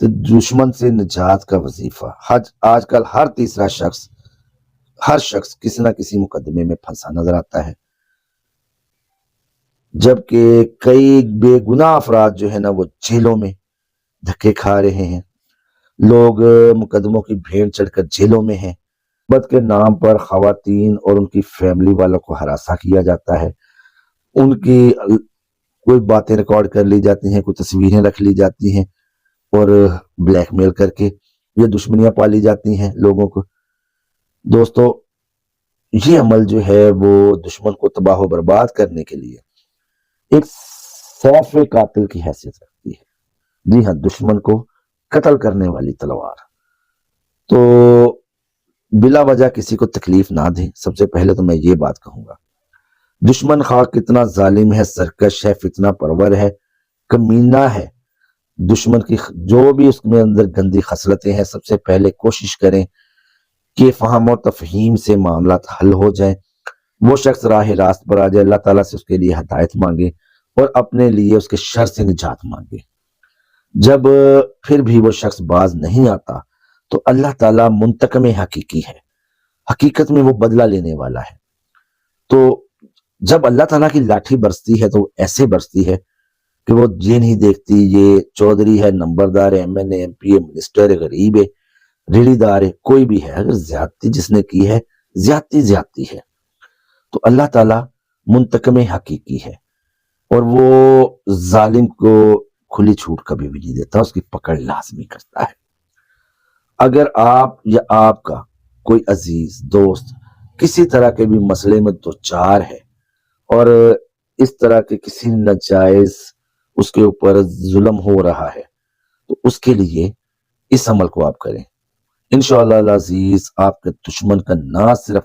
تو دشمن سے نجات کا وظیفہ آج کل ہر شخص کسی نہ کسی مقدمے میں پھنسا نظر آتا ہے، جبکہ کئی بے گناہ افراد جو ہے نا وہ جیلوں میں دھکے کھا رہے ہیں، لوگ مقدموں کی بھیڑ چڑھ کر جیلوں میں ہیں، محبت کے نام پر خواتین اور ان کی فیملی والوں کو ہراساں کیا جاتا ہے، ان کی کوئی باتیں ریکارڈ کر لی جاتی ہیں، کوئی تصویریں رکھ لی جاتی ہیں اور بلیک میل کر کے یہ دشمنیاں پالی جاتی ہیں لوگوں کو۔ دوستو، یہ عمل جو ہے وہ دشمن کو تباہ و برباد کرنے کے لیے ایک سیف قاتل کی حیثیت رکھتی ہے۔ جی ہاں، دشمن کو قتل کرنے والی تلوار۔ تو بلا وجہ کسی کو تکلیف نہ دیں، سب سے پہلے تو میں یہ بات کہوں گا، دشمن خواہ کتنا ظالم ہے، سرکش ہے، فتنہ پرور ہے، کمینہ ہے، دشمن کی جو بھی اس میں اندر گندی خصلتیں ہیں، سب سے پہلے کوشش کریں کہ فہم و تفہیم سے معاملات حل ہو جائیں، وہ شخص راہ راست پر آ جائے، اللہ تعالیٰ سے اس کے لیے ہدایت مانگے اور اپنے لیے اس کے شر سے نجات مانگے۔ جب پھر بھی وہ شخص باز نہیں آتا تو اللہ تعالیٰ منتقم حقیقی ہے، حقیقت میں وہ بدلہ لینے والا ہے۔ تو جب اللہ تعالیٰ کی لاٹھی برستی ہے تو وہ ایسے برستی ہے کہ وہ یہ نہیں دیکھتی یہ چودھری ہے، نمبردار ہے، ایم این اے، ایم پی اے، منسٹر ہے، غریب ہے، ریڑھی دار ہے، کوئی بھی ہے، اگر زیادتی جس نے کی ہے، زیادتی ہے، تو اللہ تعالیٰ منتقم حقیقی ہے اور وہ ظالم کو کھلی چھوٹ کبھی بھی نہیں دیتا، اس کی پکڑ لازمی کرتا ہے۔ اگر آپ یا آپ کا کوئی عزیز دوست کسی طرح کے بھی مسئلے میں دوچار ہے اور اس طرح کے کسی ناجائز اس کے اوپر ظلم ہو رہا ہے تو اس کے لیے اس عمل کو آپ کریں، انشاءاللہ العزیز آپ کے دشمن کا نہ صرف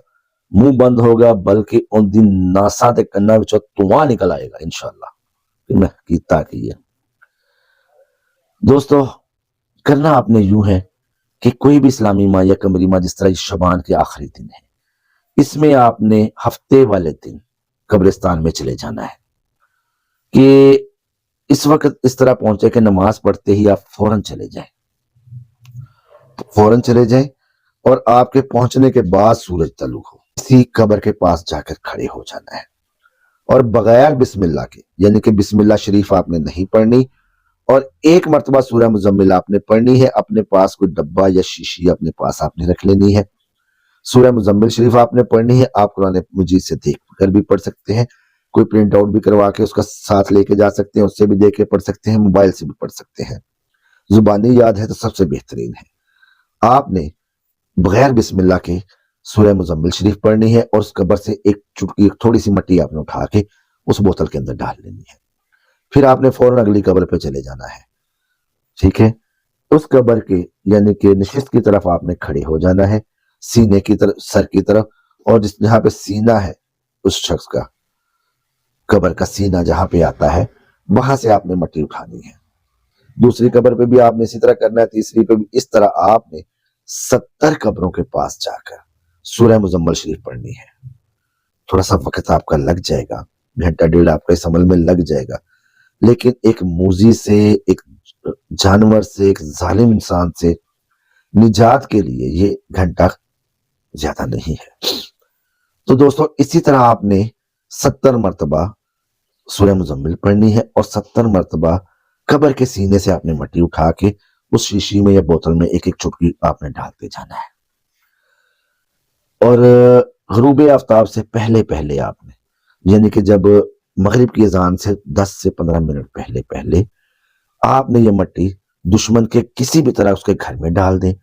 منہ بند ہوگا بلکہ ان دن ناسا تے کنا وچوں دھواں نکل آئے گا انشاءاللہ۔ میں کیتا کہ یہ دوستو کرنا آپ نے یوں ہے کہ کوئی بھی اسلامی ماہ یا قمری ماہ جس طرح شعبان کے آخری دن ہے، اس میں آپ نے ہفتے والے دن قبرستان میں چلے جانا ہے کہ اس وقت اس طرح پہنچے کہ نماز پڑھتے ہی آپ فوراً چلے جائیں اور آپ کے پہنچنے کے بعد سورج طلوع ہو اسی قبر کے پاس جا کر کھڑے ہو جانا ہے اور بغیر بسم اللہ کے، یعنی کہ بسم اللہ شریف آپ نے نہیں پڑھنی اور ایک مرتبہ سورہ مزمل آپ نے پڑھنی ہے، اپنے پاس کوئی ڈبہ یا شیشی اپنے پاس آپ نے رکھ لینی ہے، سورہ مزمل شریف آپ نے پڑھنی ہے، آپ قرآن مجید سے دیکھ کر بھی پڑھ سکتے ہیں، کوئی پرنٹ آؤٹ بھی کروا کے اس کا ساتھ لے کے جا سکتے ہیں، اس سے بھی دیکھ کے پڑھ سکتے ہیں، موبائل سے بھی پڑھ سکتے ہیں، زبانی یاد ہے تو سب سے بہترین ہے۔ آپ نے بغیر بسم اللہ کے سورہ مزمل شریف پڑھنی ہے اور اس قبر سے ایک چٹکی تھوڑی سی مٹی آپ نے اٹھا کے اس بوتل کے اندر ڈال لینی ہے، پھر آپ نے فوراً اگلی قبر پہ چلے جانا ہے، ٹھیک ہے؟ اس قبر کے یعنی کہ نشست کی طرف آپ نے کھڑے ہو جانا ہے، سینے کی طرف، سر کی طرف، اور جہاں پہ سینہ ہے اس شخص کا، قبر کا سینہ جہاں پہ آتا ہے وہاں سے آپ نے مٹی اٹھانی ہے۔ دوسری قبر پہ بھی آپ نے اسی طرح کرنا ہے، تیسری پہ بھی اس طرح آپ نے 70 قبروں کے پاس جا کر سورہ مزمل شریف پڑھنی ہے۔ تھوڑا سا وقت آپ کا لگ جائے گا، گھنٹہ ڈیڑھ آپ کا اس عمل میں لگ جائے گا، لیکن ایک موذی سے، ایک جانور سے، ایک ظالم انسان سے نجات کے لیے یہ گھنٹہ زیادہ نہیں ہے۔ تو دوستو اسی طرح آپ نے 70 مرتبہ سورہ مزمل پڑھنی ہے اور 70 مرتبہ قبر کے سینے سے آپ نے مٹی اٹھا کے اس شیشی میں یا بوتل میں ایک ایک چٹکی آپ نے ڈالتے جانا ہے، اور غروب آفتاب سے پہلے آپ نے، یعنی کہ جب مغرب کی اذان سے 10 سے 15 منٹ پہلے آپ نے یہ مٹی دشمن کے کسی بھی طرح اس کے گھر میں ڈال دیں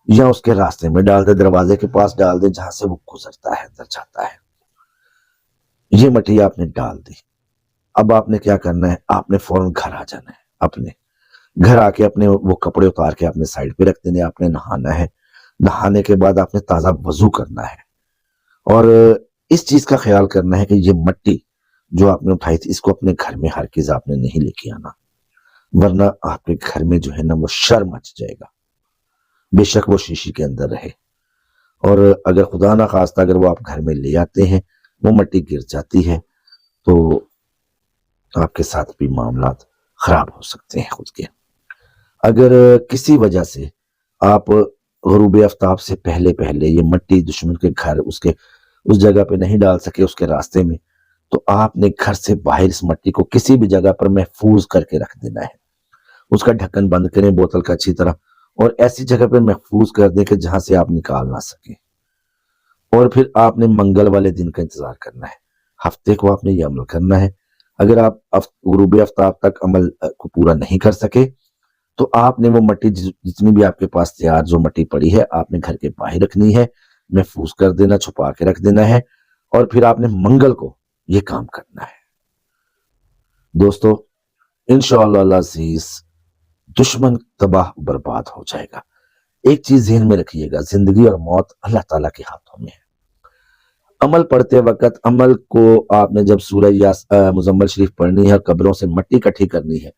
یا اس کے راستے میں ڈال دیں، دروازے کے پاس ڈال دیں جہاں سے وہ گزرتا ہے، اندر جاتا ہے، یہ مٹی آپ نے ڈال دی۔ اب آپ نے کیا کرنا ہے، آپ نے فوراً گھر آ جانا ہے، اپنے گھر آ کے اپنے وہ کپڑے اتار کے اپنے سائڈ پہ رکھ دینے، آپ نے نہانا ہے، نہانے کے بعد آپ نے تازہ وضو کرنا ہے اور اس چیز کا خیال کرنا ہے کہ یہ مٹی جو آپ نے اٹھائی تھی اس کو اپنے گھر میں ہرگز آپ نے نہیں لے کے آنا، ورنہ آپ کے گھر میں جو ہے نا وہ شر مچ جائے گا، بے شک وہ شیشی کے اندر رہے، اور اگر خدا نہ خواستہ اگر وہ آپ گھر میں لے آتے ہیں وہ مٹی گر جاتی ہے تو آپ کے ساتھ بھی معاملات خراب ہو سکتے ہیں خود کے۔ اگر کسی وجہ سے آپ غروب آفتاب سے پہلے پہلے یہ مٹی دشمن کے گھر اس جگہ پہ نہیں ڈال سکے اس کے راستے میں، تو آپ نے گھر سے باہر اس مٹی کو کسی بھی جگہ پر محفوظ کر کے رکھ دینا ہے۔ اس کا ڈھکن بند کریں بوتل کا اچھی طرح، اور ایسی جگہ پہ محفوظ کر دیں کہ جہاں سے آپ نکال نہ سکیں۔ اور پھر آپ نے منگل والے دن کا انتظار کرنا ہے، ہفتے کو آپ نے یہ عمل کرنا ہے۔ اگر آپ غروب آفتاب تک عمل کو پورا نہیں کر سکے تو آپ نے وہ مٹی جتنی بھی آپ کے پاس تیار جو مٹی پڑی ہے آپ نے گھر کے باہر رکھنی ہے، محفوظ کر دینا، چھپا کے رکھ دینا ہے، اور پھر آپ نے منگل کو یہ کام کرنا ہے۔ دوستو انشاءاللہ العزیز دشمن تباہ برباد ہو جائے گا۔ ایک چیز ذہن میں رکھیے گا، زندگی اور موت اللہ تعالیٰ کے ہاتھوں میں ہے۔ عمل پڑھتے وقت عمل کو آپ نے جب سورہ مزمل شریف پڑھنی ہے اور قبروں سے مٹی اکٹھی کرنی ہے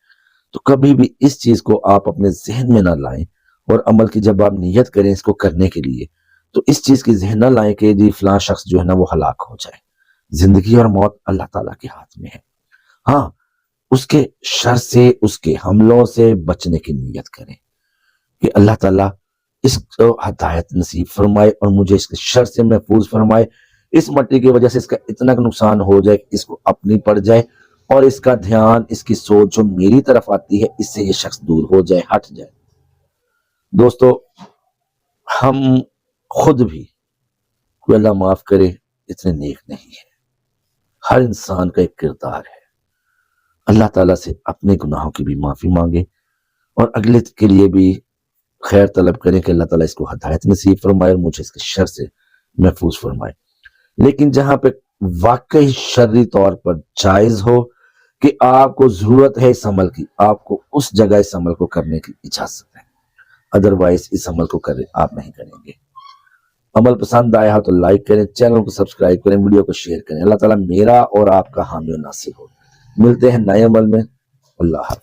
تو کبھی بھی اس چیز کو آپ اپنے ذہن میں نہ لائیں، اور عمل کی جب آپ نیت کریں اس کو کرنے کے لیے تو اس چیز کی ذہن نہ لائیں کہ جی فلاں شخص جو ہے نا وہ ہلاک ہو جائے۔ زندگی اور موت اللہ تعالیٰ کے ہاتھ میں ہے۔ ہاں، اس کے شر سے، اس کے حملوں سے بچنے کی نیت کریں کہ اللہ تعالیٰ اس کو ہدایت نصیب فرمائے اور مجھے اس کے شر سے محفوظ فرمائے، اس مٹی کی وجہ سے اس کا اتنا نقصان ہو جائے کہ اس کو اپنی پڑ جائے، اور اس کا دھیان، اس کی سوچ جو میری طرف آتی ہے اس سے یہ شخص دور ہو جائے، ہٹ جائے۔ دوستو ہم خود بھی کوئی اللہ معاف کرے اتنے نیک نہیں ہیں۔ ہر انسان کا ایک کردار ہے۔ اللہ تعالیٰ سے اپنے گناہوں کی بھی معافی مانگے اور اگلے کے لیے بھی خیر طلب کریں کہ اللہ تعالیٰ اس کو ہدایت نصیب فرمائے اور مجھے اس کے شر سے محفوظ فرمائے۔ لیکن جہاں پہ واقعی شرعی طور پر جائز ہو کہ آپ کو ضرورت ہے اس عمل کی، آپ کو اس جگہ اس عمل کو کرنے کی اجازت ہے، ادروائز اس عمل کو آپ نہیں کریں گے۔ عمل پسند آیا تو لائک کریں، چینل کو سبسکرائب کریں، ویڈیو کو شیئر کریں۔ اللہ تعالیٰ میرا اور آپ کا حامی و ناصر ہو۔ ملتے ہیں نئے عمل میں۔ اللہ حافظ۔